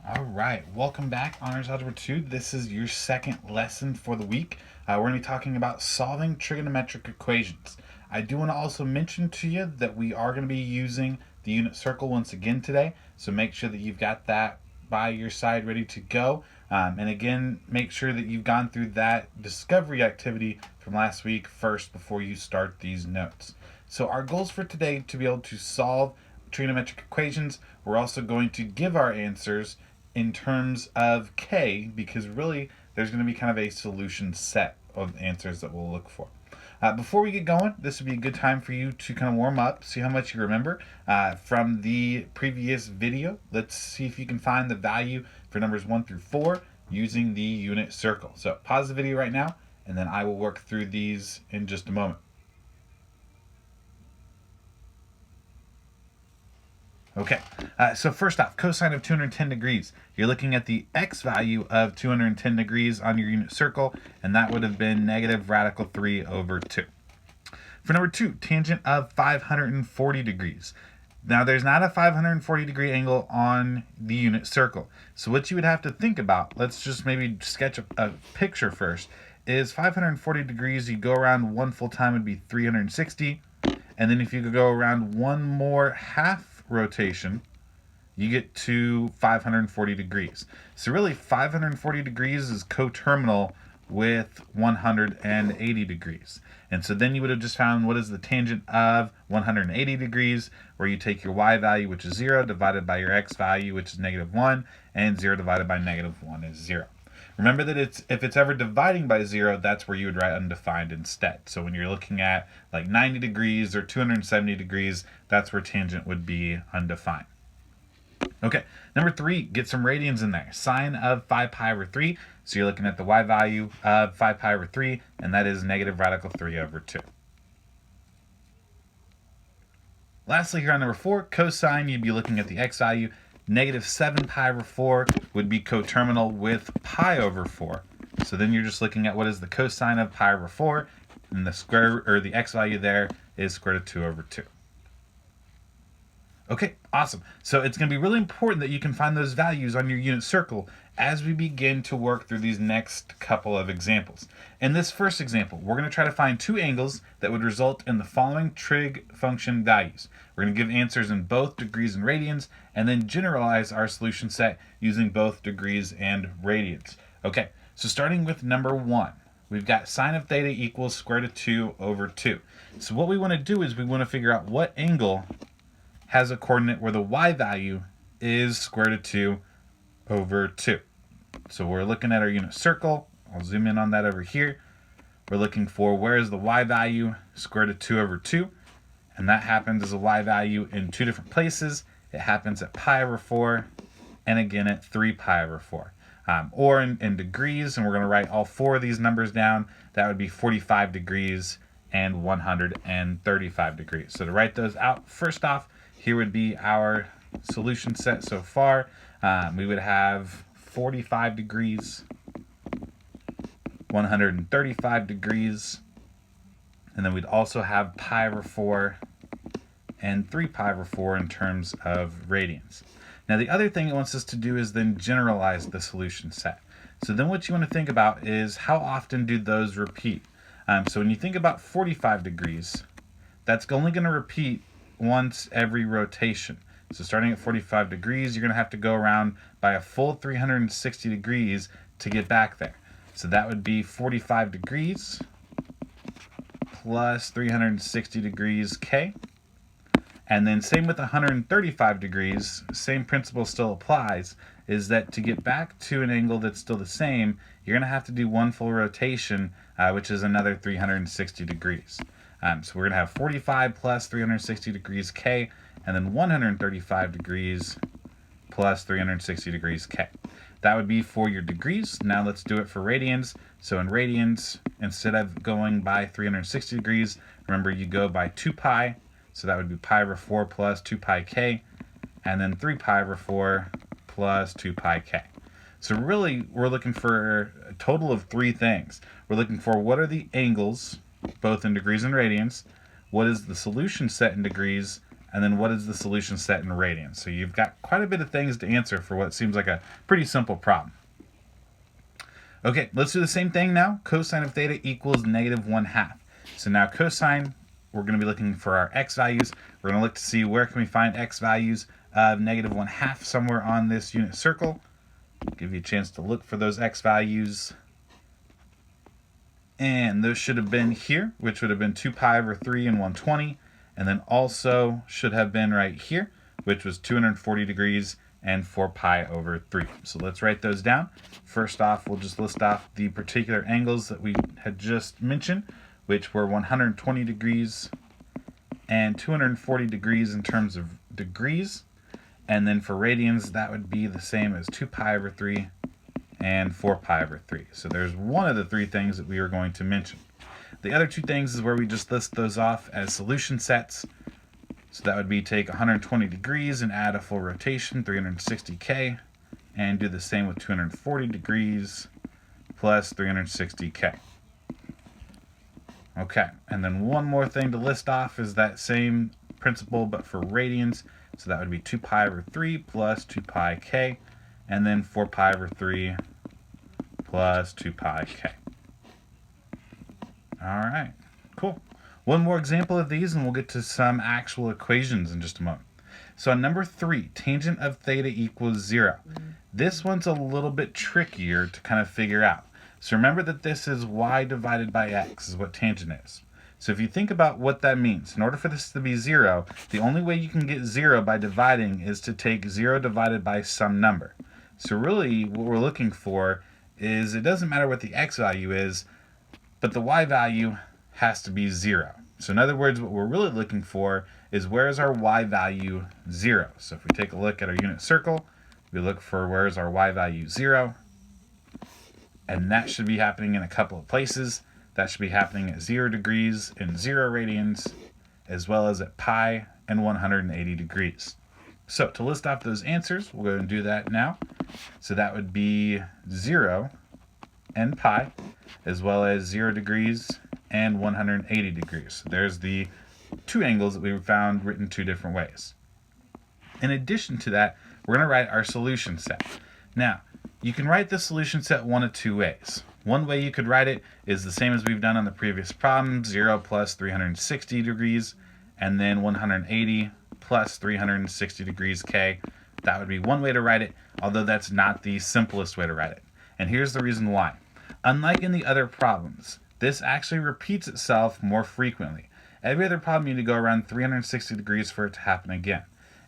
All right, welcome back, Honors Algebra 2. This is your second lesson for the week. We're going to be talking about solving trigonometric equations. I do want to also mention to you that we are going to be using the unit circle once again today, so make sure that you've got that by your side ready to go. And again, make sure that you've gone through that discovery activity from last week first before you start these notes. So our goals for today to be able to solve trigonometric equations. We're also going to give our answers in terms of k, because really there's going to be kind of a solution set of answers that we'll look for. Before we get going, this would be a good time for you to kind of warm up, see how much you remember from the previous video. Let's see if you can find the value for numbers 1 through 4 using the unit circle. So pause the video right now, and then I will work through these in just a moment. Okay, so first off, cosine of 210 degrees. You're looking at the x value of 210 degrees on your unit circle, and that would have been negative radical 3 over 2. For number 2, tangent of 540 degrees. Now, there's not a 540 degree angle on the unit circle. So what you would have to think about, let's just maybe sketch a picture first, is 540 degrees, you go around one full time would be 360, and then if you could go around one more half rotation, you get to 540 degrees. So really 540 degrees is coterminal with 180 degrees. And so then you would have just found what is the tangent of 180 degrees, where you take your y value, which is 0, divided by your x value, which is negative 1, and 0 divided by negative 1 is 0. Remember that if it's ever dividing by 0, that's where you would write undefined instead. So when you're looking at like 90 degrees or 270 degrees, that's where tangent would be undefined. Okay, number 3, get some radians in there. Sine of 5 pi over 3. So you're looking at the y value of 5 pi over 3, and that is negative radical 3 over 2. Lastly, here on number 4, cosine, you'd be looking at the x value. Negative 7 pi over 4 would be coterminal with pi over 4. So then you're just looking at what is the cosine of pi over 4, and the square, or the x value there is square root of 2 over 2. Okay, awesome. So it's going to be really important that you can find those values on your unit circle as we begin to work through these next couple of examples. In this first example, we're going to try to find two angles that would result in the following trig function values. We're going to give answers in both degrees and radians, and then generalize our solution set using both degrees and radians. Okay, so starting with number 1. We've got sine of theta equals square root of 2 over 2. So what we want to do is we want to figure out what angle has a coordinate where the y value is square root of 2 over 2. So we're looking at our unit circle. I'll zoom in on that over here. We're looking for where is the y value, square root of 2 over 2. And that happens as a y value in two different places. It happens at pi over 4 and again at 3 pi over 4. Or in degrees, and we're going to write all four of these numbers down. That would be 45 degrees and 135 degrees. So to write those out, first off, here would be our solution set so far. We would have 45 degrees, 135 degrees, and then we'd also have pi over 4 and 3 pi over 4 in terms of radians. Now the other thing it wants us to do is then generalize the solution set. So then what you want to think about is how often do those repeat? So when you think about 45 degrees, that's only going to repeat once every rotation. So starting at 45 degrees, you're going to have to go around by a full 360 degrees to get back there. So that would be 45 degrees plus 360 degrees k. And then same with 135 degrees, same principle still applies, is that to get back to an angle that's still the same, you're going to have to do one full rotation, which is another 360 degrees. So we're going to have 45 plus 360 degrees k, and then 135 degrees plus 360 degrees k. That would be for your degrees. Now let's do it for radians. So in radians, instead of going by 360 degrees, remember you go by 2 pi. So that would be pi over 4 plus 2 pi k, and then 3 pi over 4 plus 2 pi k. So really, we're looking for a total of three things. We're looking for what are the angles, both in degrees and radians, what is the solution set in degrees, and then what is the solution set in radians. So you've got quite a bit of things to answer for what seems like a pretty simple problem. Okay, let's do the same thing now. Cosine of theta equals -1/2. So now cosine, we're going to be looking for our x values. We're going to look to see where can we find x values of -1/2 somewhere on this unit circle. Give you a chance to look for those x values. And those should have been here, which would have been 2 pi over 3 and 120. And then also should have been right here, which was 240 degrees and 4 pi over 3. So let's write those down. First off, we'll just list off the particular angles that we had just mentioned, which were 120 degrees and 240 degrees in terms of degrees. And then for radians, that would be the same as 2 pi over 3 and 4 pi over 3. So there's one of the three things that we are going to mention. The other two things is where we just list those off as solution sets. So that would be take 120 degrees and add a full rotation, 360K, and do the same with 240 degrees plus 360K. Okay, and then one more thing to list off is that same principle, but for radians. So that would be 2 pi over 3 plus 2 pi K, and then 4 pi over 3 plus 2 pi K. All right, cool. One more example of these, and we'll get to some actual equations in just a moment. So on number 3, tangent of theta equals 0. This one's a little bit trickier to kind of figure out. So remember that this is y divided by x is what tangent is. So if you think about what that means, in order for this to be 0, the only way you can get 0 by dividing is to take 0 divided by some number. So really what we're looking for is it doesn't matter what the x value is, but the y value has to be 0. So in other words, what we're really looking for is where is our y value 0. So if we take a look at our unit circle, we look for where is our y value 0. And that should be happening in a couple of places. That should be happening at 0 degrees and 0 radians, as well as at pi and 180 degrees. So to list off those answers, we'll go ahead and do that now. So that would be 0 and pi, as well as 0 degrees and 180 degrees. So there's the two angles that we found written two different ways. In addition to that, we're going to write our solution set. Now, you can write the solution set one of two ways. One way you could write it is the same as we've done on the previous problem, 0 plus 360 degrees, and then 180 plus 360 degrees K. That would be one way to write it, although that's not the simplest way to write it. And here's the reason why. Unlike in the other problems, this actually repeats itself more frequently. Every other problem you need to go around 360 degrees for it to happen again.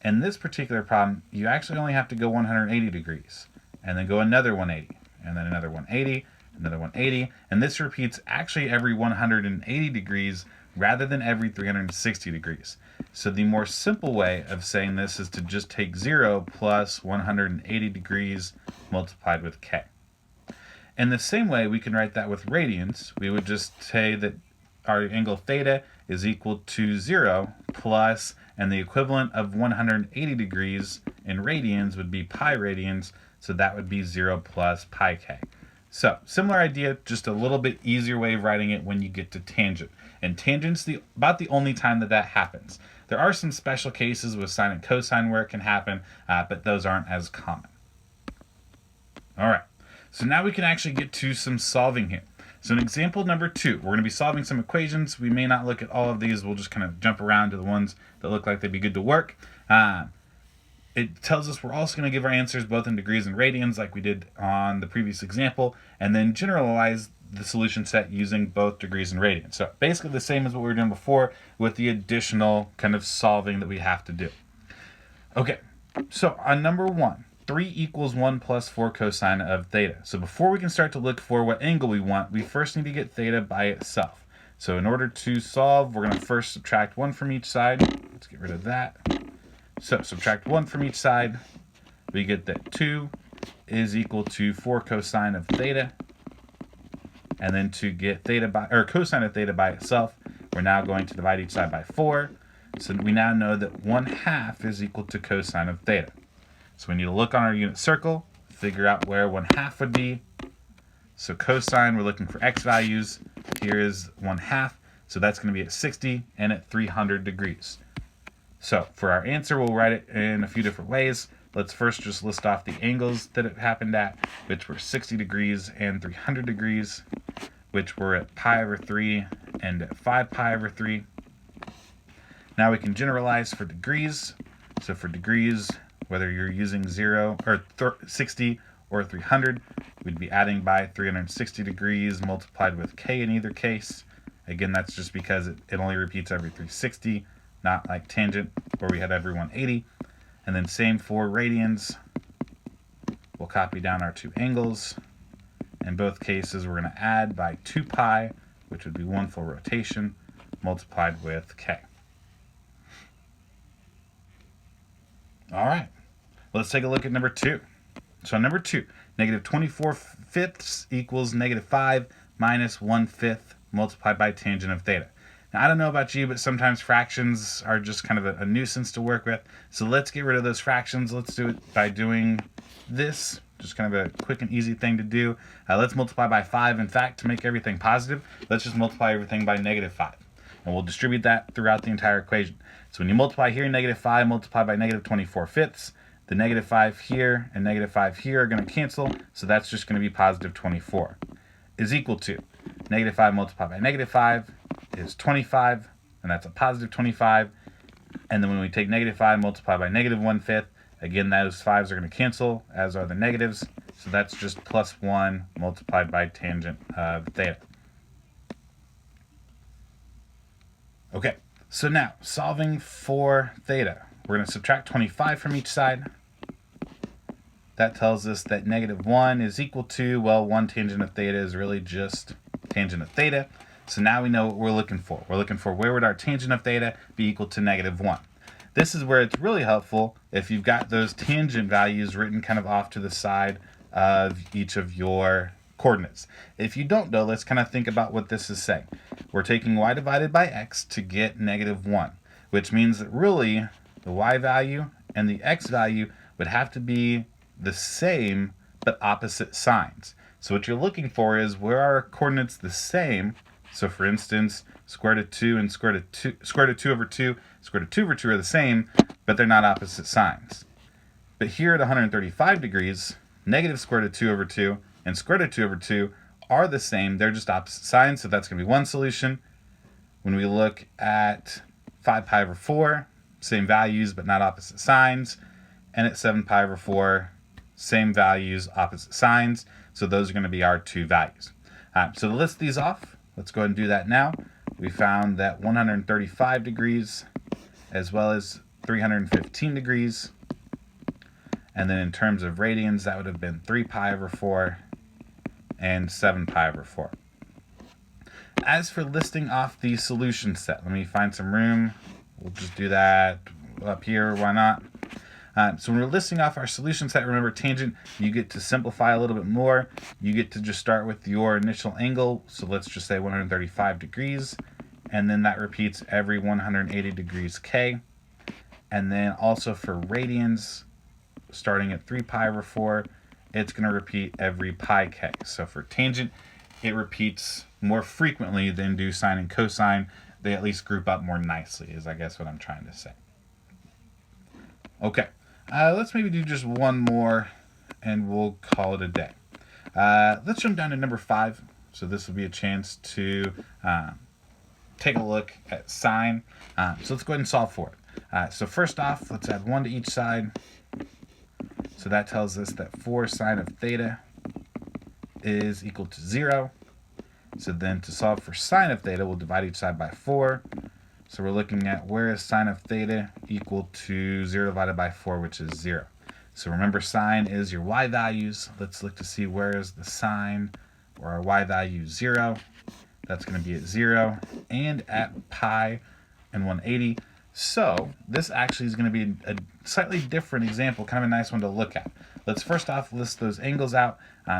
In this particular problem, you actually only have to go 180 degrees, and then go another 180, and then another 180, another 180, and this repeats actually every 180 degrees rather than every 360 degrees. So the more simple way of saying this is to just take 0 plus 180 degrees multiplied with K. In the same way, we can write that with radians. We would just say that our angle theta is equal to 0 plus, and the equivalent of 180 degrees in radians would be pi radians, so that would be 0 plus pi K. So, similar idea, just a little bit easier way of writing it when you get to tangent. And tangent's about the only time that happens. There are some special cases with sine and cosine where it can happen, but those aren't as common. All right, so now we can actually get to some solving here. So in example number 2, we're going to be solving some equations. We may not look at all of these. We'll just kind of jump around to the ones that look like they'd be good to work. It tells us we're also going to give our answers both in degrees and radians like we did on the previous example, and then generalize the solution set using both degrees and radians. So basically the same as what we were doing before with the additional kind of solving that we have to do. Okay, so on number 1, 3 equals 1 plus 4 cosine of theta. So before we can start to look for what angle we want, we first need to get theta by itself. So in order to solve, we're going to first subtract 1 from each side. Let's get rid of that. So subtract 1 from each side. We get that 2 is equal to 4 cosine of theta. And then to get theta by, or cosine of theta by itself, we're now going to divide each side by 4. So we now know that 1/2 is equal to cosine of theta. So we need to look on our unit circle, figure out where 1/2 would be. So cosine, we're looking for x values. Here is 1/2. So that's going to be at 60 and at 300 degrees. So for our answer, we'll write it in a few different ways. Let's first just list off the angles that it happened at, which were 60 degrees and 300 degrees, which were at pi over 3 and at 5 pi over 3. Now we can generalize for degrees. So for degrees, whether you're using 0 or 60 or 300, we'd be adding by 360 degrees multiplied with k in either case. Again, that's just because it only repeats every 360, not like tangent where we had every 180. And then same for radians. We'll copy down our two angles. In both cases, we're going to add by 2 pi, which would be 1 full rotation, multiplied with k. All right, let's take a look at number 2. So number 2, negative 24 fifths equals negative 5 minus 1/5 multiplied by tangent of theta. Now, I don't know about you, but sometimes fractions are just kind of a nuisance to work with. So let's get rid of those fractions. Let's do it by doing this. Just kind of a quick and easy thing to do. Let's multiply by 5. In fact, to make everything positive, let's just multiply everything by negative 5. And we'll distribute that throughout the entire equation. So when you multiply here, negative 5 multiplied by negative 24 fifths, the negative 5 here and negative 5 here are going to cancel. So that's just going to be positive 24 is equal to negative 5 multiplied by negative 5 is 25, and that's a positive 25. And then when we take negative 5 multiplied by negative 1/5, again, those 5s are going to cancel, as are the negatives. So that's just plus 1 multiplied by tangent of theta. Okay, so now solving for theta, we're going to subtract 25 from each side. That tells us that negative 1 is equal to, well, 1 tangent of theta is really just tangent of theta. So now we know what we're looking for. We're looking for where would our tangent of theta be equal to negative 1. This is where it's really helpful if you've got those tangent values written kind of off to the side of each of your coordinates. If you don't know, let's kind of think about what this is saying. We're taking y divided by x to get negative 1, which means that really the y value and the x value would have to be the same but opposite signs. So what you're looking for is where are our coordinates the same. So for instance, square root of 2 and square root of 2 over 2, square root of 2 over 2 are the same, but they're not opposite signs. But here at 135 degrees, negative square root of 2 over 2 and square root of 2 over 2 are the same. They're just opposite signs, so that's going to be one solution. When we look at 5 pi over 4, same values but not opposite signs. And at 7 pi over 4, same values, opposite signs. So those are going to be our two values. So to list these off, let's go ahead and do that now. We found that 135 degrees as well as 315 degrees. And then in terms of radians, that would have been 3 pi over 4 and 7 pi over 4. As for listing off the solution set, let me find some room. We'll just do that up here, why not? So when we're listing off our solution set, remember tangent, you get to simplify a little bit more. You get to just start with your initial angle. So let's just say 135 degrees. And then that repeats every 180 degrees K. And then also for radians, starting at 3 pi over 4, it's going to repeat every pi K. So for tangent, it repeats more frequently than do sine and cosine. They at least group up more nicely, is I guess what I'm trying to say. Okay. Let's maybe do just one more and we'll call it a day. Let's jump down to number 5. So this will be a chance to take a look at sine. So let's go ahead and solve for it. So first off, let's add 1 to each side. So that tells us that 4 sine of theta is equal to 0. So then to solve for sine of theta, we'll divide each side by 4. So we're looking at where is sine of theta equal to 0 divided by 4, which is 0. So remember, sine is your y values. Let's look to see where is the sine or our y value 0. That's going to be at 0 and at pi and 180. So this actually is going to be a slightly different example, kind of a nice one to look at. Let's first off list those angles out.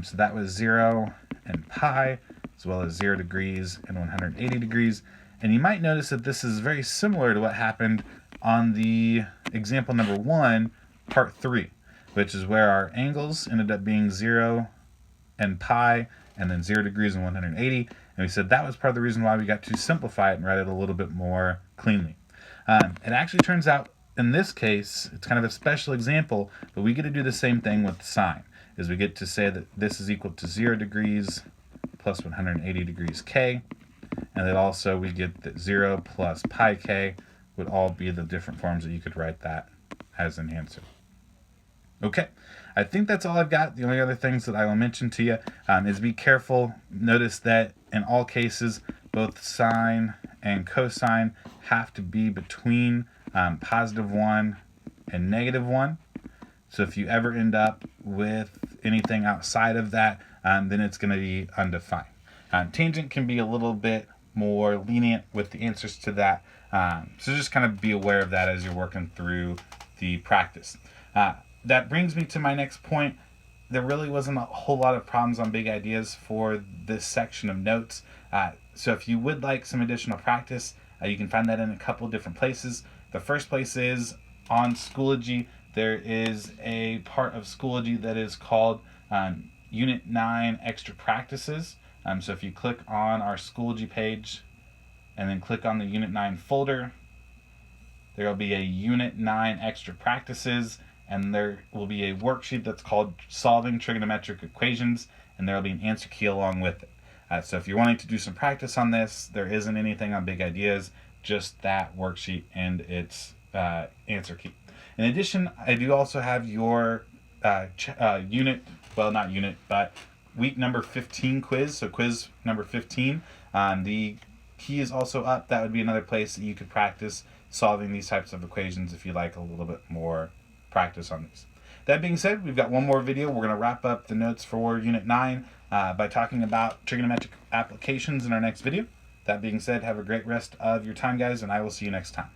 So that was 0 and pi, as well as 0 degrees and 180 degrees. And you might notice that this is very similar to what happened on the example number 1, part 3, which is where our angles ended up being 0 and pi, and then 0 degrees and 180. And we said that was part of the reason why we got to simplify it and write it a little bit more cleanly. It actually turns out in this case, it's kind of a special example, but we get to do the same thing with sine, is we get to say that this is equal to 0 degrees plus 180 degrees k, and then also we get that 0 plus pi k would all be the different forms that you could write that as an answer. Okay, I think that's all I've got. The only other things that I will mention to you is be careful. Notice that in all cases, both sine and cosine have to be between +1 and -1. So if you ever end up with anything outside of that, then it's going to be undefined. Tangent can be a little bit more lenient with the answers to that. So just kind of be aware of that as you're working through the practice. That brings me to my next point. There really wasn't a whole lot of problems on big ideas for this section of notes. So if you would like some additional practice, you can find that in a couple different places. The first place is on Schoology. There is a part of Schoology that is called Unit 9 Extra Practices. So if you click on our Schoology page and then click on the Unit 9 folder, there will be a Unit 9 Extra Practices, and there will be a worksheet that's called Solving Trigonometric Equations, and there will be an answer key along with it. So if you're wanting to do some practice on this, there isn't anything on big ideas, just that worksheet and its answer key. In addition, I do also have your week number 15 quiz, so quiz number 15. The key is also up. That would be another place that you could practice solving these types of equations if you like a little bit more practice on these. That being said, we've got one more video. We're going to wrap up the notes for Unit 9 by talking about trigonometric applications in our next video. That being said, have a great rest of your time, guys, and I will see you next time.